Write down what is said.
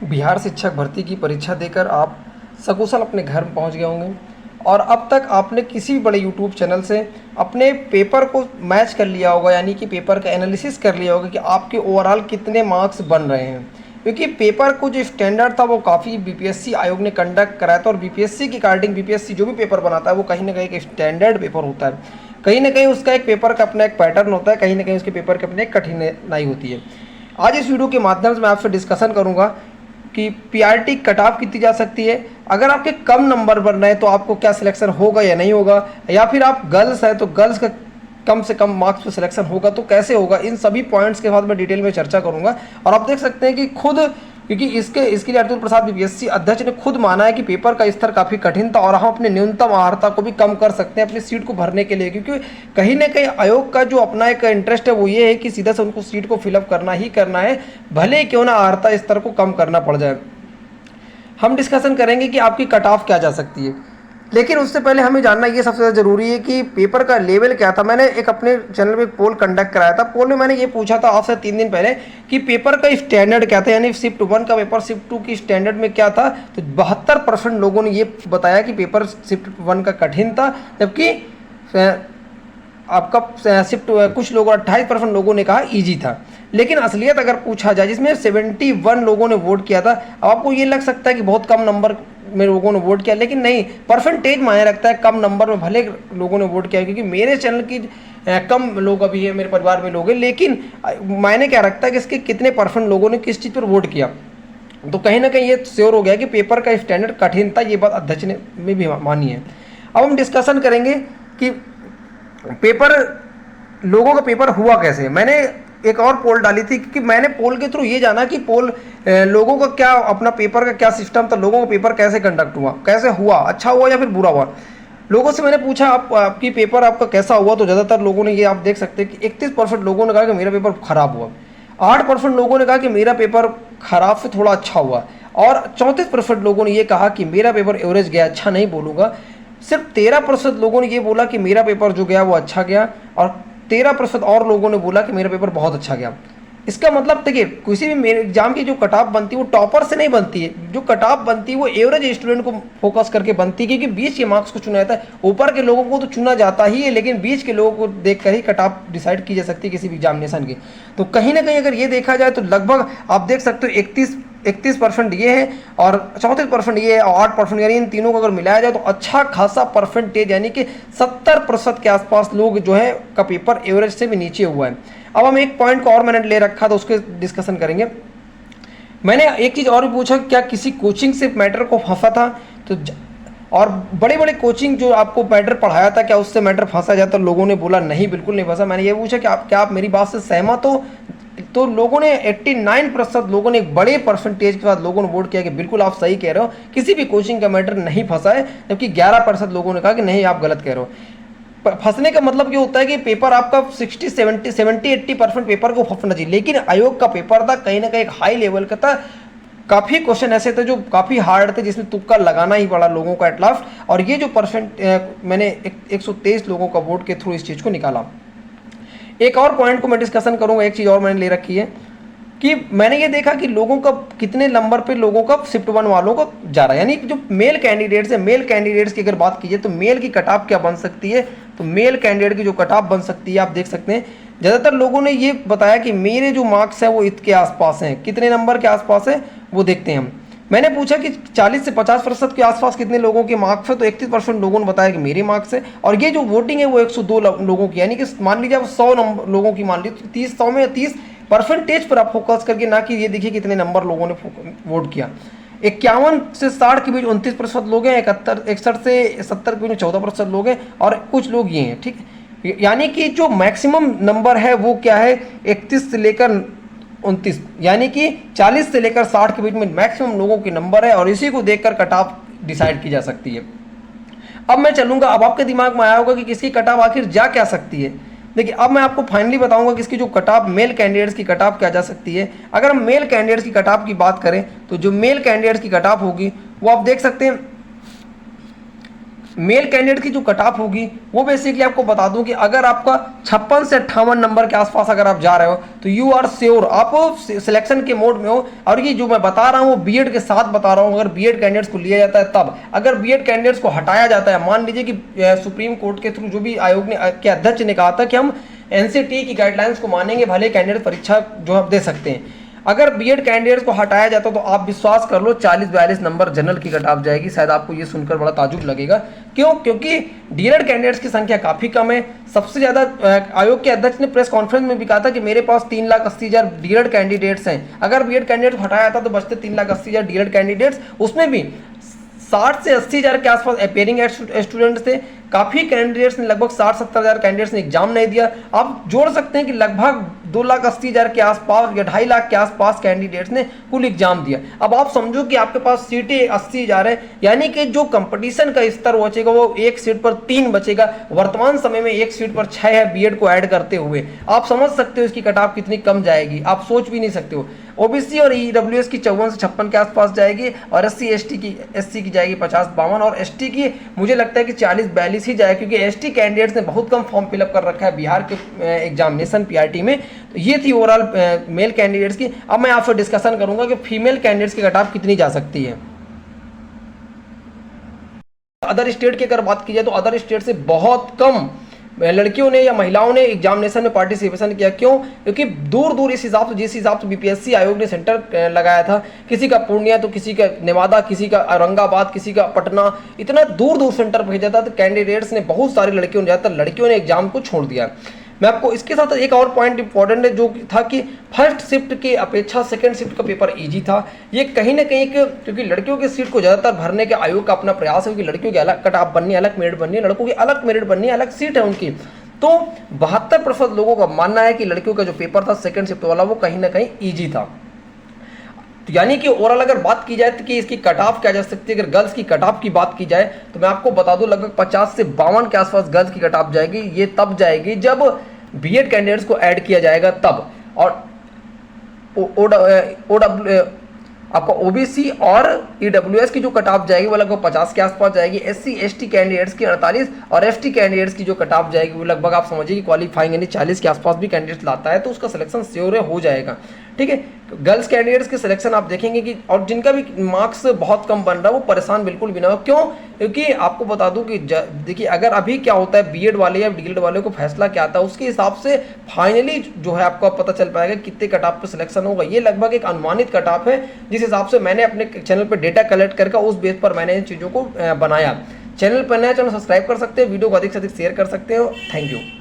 बिहार शिक्षक भर्ती की परीक्षा देकर आप सकुशल अपने घर में पहुंच गए होंगे और अब तक आपने किसी भी बड़े यूट्यूब चैनल से अपने पेपर को मैच कर लिया होगा, यानी कि पेपर का एनालिसिस कर लिया होगा कि आपके ओवरऑल कितने मार्क्स बन रहे हैं। क्योंकि पेपर को जो स्टैंडर्ड था वो काफ़ी बीपीएससी आयोग ने कंडक्ट कराया था और बीपीएससी की अकॉर्डिंग बीपीएससी जो भी पेपर बनाता है वो कहीं ना कहीं एक स्टैंडर्ड पेपर होता है। कहीं ना कहीं उसका एक पेपर का अपना एक पैटर्न होता है, कहीं ना कहीं उसके पेपर की अपनी एक कठिनाई होती है। आज इस वीडियो के माध्यम से मैं आपसे डिस्कशन करूंगा कि पीआरटी कट ऑफ कितनी जा सकती है, अगर आपके कम नंबर बन रहे हैं तो आपको क्या सिलेक्शन होगा या नहीं होगा, या फिर आप गर्ल्स हैं तो गर्ल्स का कम से कम मार्क्स पे सिलेक्शन होगा तो कैसे होगा। इन सभी पॉइंट्स के बाद मैं डिटेल में चर्चा करूंगा। और आप देख सकते हैं कि खुद, क्योंकि इसके लिए अतुल प्रसाद बीपीएससी अध्यक्ष ने खुद माना है कि पेपर का स्तर काफ़ी कठिन था और हम अपने न्यूनतम अर्हता को भी कम कर सकते हैं अपनी सीट को भरने के लिए। क्योंकि कहीं ना कहीं आयोग का जो अपना एक इंटरेस्ट है वो ये है कि सीधा से उनको सीट को फिलअप करना ही करना है, भले ही क्यों ना अर्हता स्तर को कम करना पड़ जाए। हम डिस्कशन करेंगे कि आपकी कट ऑफ क्या जा सकती है, लेकिन उससे पहले हमें जानना ये सबसे ज़्यादा ज़रूरी है कि पेपर का लेवल क्या था। मैंने एक अपने चैनल पे एक पोल कंडक्ट कराया था। पोल में मैंने ये पूछा था आपसे 3 दिन पहले कि पेपर का स्टैंडर्ड क्या था, यानी शिफ्ट 1 का पेपर शिफ्ट 2 की स्टैंडर्ड में क्या था। तो 72% लोगों ने ये बताया कि पेपर शिफ्ट 1 का कठिन था, जबकि आपका शिफ्ट कुछ लोगों 28% लोगों ने कहा ईजी था। लेकिन असलियत अगर पूछा जाए, जिसमें 71 लोगों ने वोट किया था, अब आपको ये लग सकता है कि बहुत कम नंबर में लोगों ने वोट किया, लेकिन नहीं, परसेंटेज मायने रखता है। कम नंबर में भले लोगों ने वोट किया, क्योंकि मेरे चैनल की कम लोग अभी है, मेरे परिवार में लोग हैं, लेकिन मायने क्या रखता है कि इसके कितने परसेंट लोगों ने किस चीज़ पर वोट किया। तो कहीं ना कहीं ये श्योर हो गया कि पेपर का स्टैंडर्ड कठिन था। ये बात अध्यक्ष ने में भी मानी है। अब हम डिस्कशन करेंगे कि पेपर, लोगों का पेपर हुआ कैसे। मैंने एक और पोल डाली थी, क्योंकि मैंने पोल के थ्रू ये जाना कि पोल लोगों का क्या, अपना पेपर का क्या सिस्टम था, लोगों का पेपर कैसे कंडक्ट हुआ, कैसे हुआ, अच्छा हुआ या फिर बुरा हुआ। लोगों से मैंने पूछा आपकी पेपर आपका कैसा हुआ, तो ज़्यादातर लोगों ने ये आप देख सकते हैं कि 31% लोगों ने कहा कि मेरा पेपर खराब हुआ, 8% लोगों ने कहा कि मेरा पेपर खराब से थोड़ा अच्छा हुआ, और 34% लोगों ने ये कहा कि मेरा पेपर एवरेज गया, अच्छा नहीं बोलूँगा। सिर्फ 13% लोगों ने ये बोला कि मेरा पेपर जो गया वो अच्छा गया, और 13% और लोगों ने बोला कि मेरा पेपर बहुत अच्छा गया। इसका मतलब देखिए, किसी भी एग्जाम की जो कट ऑफ बनती है वो टॉपर से नहीं बनती है। जो कट ऑफ बनती है वो एवरेज स्टूडेंट को फोकस करके बनती है, क्योंकि बीच के मार्क्स को चुना जाता है। ऊपर के लोगों को तो चुना जाता ही है, लेकिन बीच के लोगों को देखकर ही कट ऑफ डिसाइड की जा सकती है किसी भी एग्जामिनेशन की। तो कहीं ना कहीं अगर ये देखा जाए तो लगभग आप देख सकते हो 31% ये है और 34% ये है और 8%, यानी इन तीनों को अगर मिलाया जाए तो अच्छा खासा परसेंटेज, यानी कि 70% के आसपास लोग जो है का पेपर एवरेज से भी नीचे हुआ है। अब हम एक पॉइंट को और मैंने ले रखा था, उसके डिस्कशन करेंगे। मैंने एक चीज़ और भी पूछा, क्या किसी कोचिंग से मैटर को फंसा था, तो और बड़े बड़े कोचिंग जो आपको मैटर पढ़ाया था क्या उससे मैटर फंसा जाता। लोगों ने बोला नहीं, बिल्कुल नहीं फंसा। मैंने ये पूछा कि क्या आप मेरी बात से सहमत हो, तो लोगों ने 89% लोगों ने, एक बड़े परसेंटेज के साथ लोगों ने वोट किया कि बिल्कुल आप सही कह रहे हो, किसी भी कोचिंग का मैटर नहीं फंसा है। जबकि 11% लोगों ने कहा कि नहीं, आप गलत कह रहे हो। फंसने का मतलब ये होता है कि पेपर आपका 60-70-80% पेपर को फंसना चाहिए, लेकिन आयोग का पेपर था कहीं ना कहीं एक हाई लेवल का था। काफ़ी क्वेश्चन ऐसे थे जो काफ़ी हार्ड थे, जिसमें तुक्का लगाना ही पड़ा लोगों का एट लास्ट। और ये जो मैंने 123 लोगों का वोट के थ्रू इस चीज़ को निकाला। एक और पॉइंट को मैं डिस्कशन करूंगा, एक चीज़ और मैंने ले रखी है कि मैंने ये देखा कि लोगों का कितने नंबर पे लोगों का शिफ्ट 1 वालों को जा रहा है, यानी जो मेल कैंडिडेट्स है, मेल कैंडिडेट्स की अगर बात कीजिए तो मेल की कट ऑफ क्या बन सकती है। तो मेल कैंडिडेट की जो कट ऑफ बन सकती है आप देख सकते हैं, ज़्यादातर लोगों ने ये बताया कि मेरे जो मार्क्स हैं वो इसके आसपास हैं। कितने नंबर के आसपास है वो देखते हैं हम। मैंने पूछा कि 40 से 50% के आसपास कितने लोगों के मार्क्स है, तो 31% लोगों ने बताया कि मेरे मार्क्स है। और ये जो वोटिंग है वो 102 लोगों की, यानी कि मान लीजिए आप 100 नंबर लोगों की मान लीजिए, 100 में 30 परसेंटेज पर आप फोकस करके, ना कि ये देखिए कितने नंबर लोगों ने वोट किया। 51 से 60 के बीच 29% लोग हैं, 61 से 70 के बीच 14% लोग हैं, और कुछ लोग ये हैं। ठीक है, यानी कि जो मैक्सिमम नंबर है वो क्या है, 31 से लेकर 29, यानी कि 40 से लेकर 60 के बीच में मैक्सिमम लोगों के नंबर है, और इसी को देखकर कट ऑफ डिसाइड की जा सकती है। अब मैं चलूंगा, अब आपके दिमाग में आया होगा कि किसकी कट ऑफ आखिर जा क्या सकती है। देखिए, अब मैं आपको फाइनली बताऊंगा कि इसकी जो कट ऑफ मेल कैंडिडेट्स की कट ऑफ क्या जा सकती है। अगर हम मेल कैंडिडेट्स की कट ऑफ की बात करें तो जो मेल कैंडिडेट्स की कट ऑफ होगी वो आप देख सकते हैं मेल कैंडिडेट की जो कट ऑफ होगी वो बेसिकली आपको बता दूं कि अगर आपका 56 से 58 नंबर के आसपास अगर आप जा रहे हो तो यू आर श्योर आप सिलेक्शन के मोड में हो। और ये जो मैं बता रहा हूँ वो बीएड के साथ बता रहा हूँ। अगर बीएड कैंडिडेट्स को लिया जाता है तब, अगर बीएड कैंडिडेट्स को हटाया जाता है, मान लीजिए कि सुप्रीम कोर्ट के थ्रू जो भी आयोग ने के अध्यक्ष ने कहा था कि हम एनसीटी की गाइडलाइंस को मानेंगे, भले कैंडिडेट परीक्षा जो आप दे सकते हैं। अगर बीएड कैंडिडेट्स को हटाया जाता तो आप विश्वास कर लो 40-42 नंबर जनरल की कट ऑफ जाएगी। शायद आपको ये सुनकर बड़ा ताजुब लगेगा। क्यों? क्योंकि डीएलएड कैंडिडेट्स की संख्या काफ़ी कम है। सबसे ज़्यादा आयोग के अध्यक्ष ने प्रेस कॉन्फ्रेंस में भी कहा था कि मेरे पास 3,80,000 डीएलएड कैंडिडेट्स हैं। अगर बीएड कैंडिडेट को हटाया जाता तो बचते 3,80,000 डीएलएड कैंडिडेट्स। उसमें भी 60 से 80,000 के आसपास अपेयरिंग स्टूडेंट्स थे। काफ़ी कैंडिडेट्स ने, लगभग 60-70,000 कैंडिडेट्स ने एग्जाम नहीं दिया। आप जोड़ सकते हैं कि लगभग 2,80,000 के आसपास या 2.5 लाख के आसपास कैंडिडेट्स ने कुल एग्जाम दिया। अब आप समझो कि आपके पास सीटें 80,000 है, यानी कि जो कंपटीशन का स्तर बचेगा वो एक सीट पर 3 बचेगा। वर्तमान समय में एक सीट पर 6 है बीएड को ऐड करते हुए। आप समझ सकते हो इसकी कट ऑफ कितनी कम जाएगी, आप सोच भी नहीं सकते हो। ओबीसी और ईडब्ल्यूएस की 54 से 56 के आसपास जाएगी और एससी की जाएगी 50-52 और एसटी की मुझे लगता है कि 40-42 ही जाए, क्योंकि एसटी कैंडिडेट्स ने बहुत कम फॉर्म फिलअप कर रखा है बिहार के एग्जामिनेशन पीआरटी में। तो ये थी ओवरऑल मेल कैंडिडेट्स की। अब मैं आपसे डिस्कशन करूंगा कि फीमेल कैंडिडेट्स की कट ऑफ कितनी जा सकती है। अदर स्टेट की अगर बात की जाए तो अदर स्टेट से बहुत कम लड़कियों ने या महिलाओं ने एग्जामिनेशन में पार्टिसिपेशन किया। क्यों? क्योंकि दूर दूर इस हिसाब से, जिस हिसाब से बीपीएससी आयोग ने सेंटर लगाया था, किसी का पूर्णिया तो किसी का नेवादा, किसी का औरंगाबाद, किसी का पटना, इतना दूर दूर सेंटर भेजा था। तो कैंडिडेट्स ने, बहुत सारी लड़कियों ने, ज़्यादातर लड़कियों ने एग्जाम को छोड़ दिया। मैं आपको इसके साथ एक और पॉइंट इंपॉर्टेंट है जो था कि फर्स्ट शिफ्ट की अपेक्षा सेकंड शिफ्ट का पेपर इजी था। ये कहीं ना कहीं क्योंकि लड़कियों की सीट को ज़्यादातर भरने के आयोग का अपना प्रयास है कि लड़कियों की अलग कट ऑफ बननी है, अलग मेरिट बननी है, लड़कों की अलग मेरिट बननी है, अलग सीट है उनकी। तो 72% लोगों का मानना है कि लड़कियों का जो पेपर था सेकंड शिफ्ट वाला वो कहीं ना कहीं ईजी था। तो यानी कि ओवरऑल अगर बात की जाए तो कि इसकी कट ऑफ क्या जा सकती है, अगर गर्ल्स की कट ऑफ की बात की जाए तो मैं आपको बता दूं लगभग 50 से 52 के आसपास गर्ल्स की कट ऑफ जाएगी। ये तब जाएगी जब बीएड कैंडिडेट्स को ऐड किया जाएगा तब। और आपका ओबीसी और ईडब्ल्यूएस की जो कट ऑफ जाएगी वो लगभग 50 के आसपास जाएगी। एससी एसटी कैंडिडेट्स की 48 और एसटी कैंडिडेट्स की जो कट ऑफ जाएगी वो लगभग आप समझिए कि क्वालिफाइंग यानी 40 के आसपास भी कैंडिडेट्स लाता है तो उसका सिलेक्शन श्योर हो जाएगा। ठीक है, गर्ल्स कैंडिडेट्स के सिलेक्शन आप देखेंगे कि और जिनका भी मार्क्स बहुत कम बन रहा है वो परेशान बिल्कुल भी ना हो। क्यों? क्योंकि आपको बता दूं कि देखिए अगर अभी क्या होता है बीएड वाले या डीएलएड वाले को फैसला क्या आता है उसके हिसाब से फाइनली जो है आपको पता चल पाएगा कितने कट ऑफ पे सिलेक्शन होगा। ये लगभग एक अनुमानित कट ऑफ है जिस हिसाब से मैंने अपने चैनल पर डेटा कलेक्ट करके उस बेस पर मैंने इन चीज़ों को बनाया। चैनल पर नया, चैनल सब्सक्राइब कर सकते हैं, वीडियो को अधिक से अधिक शेयर कर सकते हो। Thank you.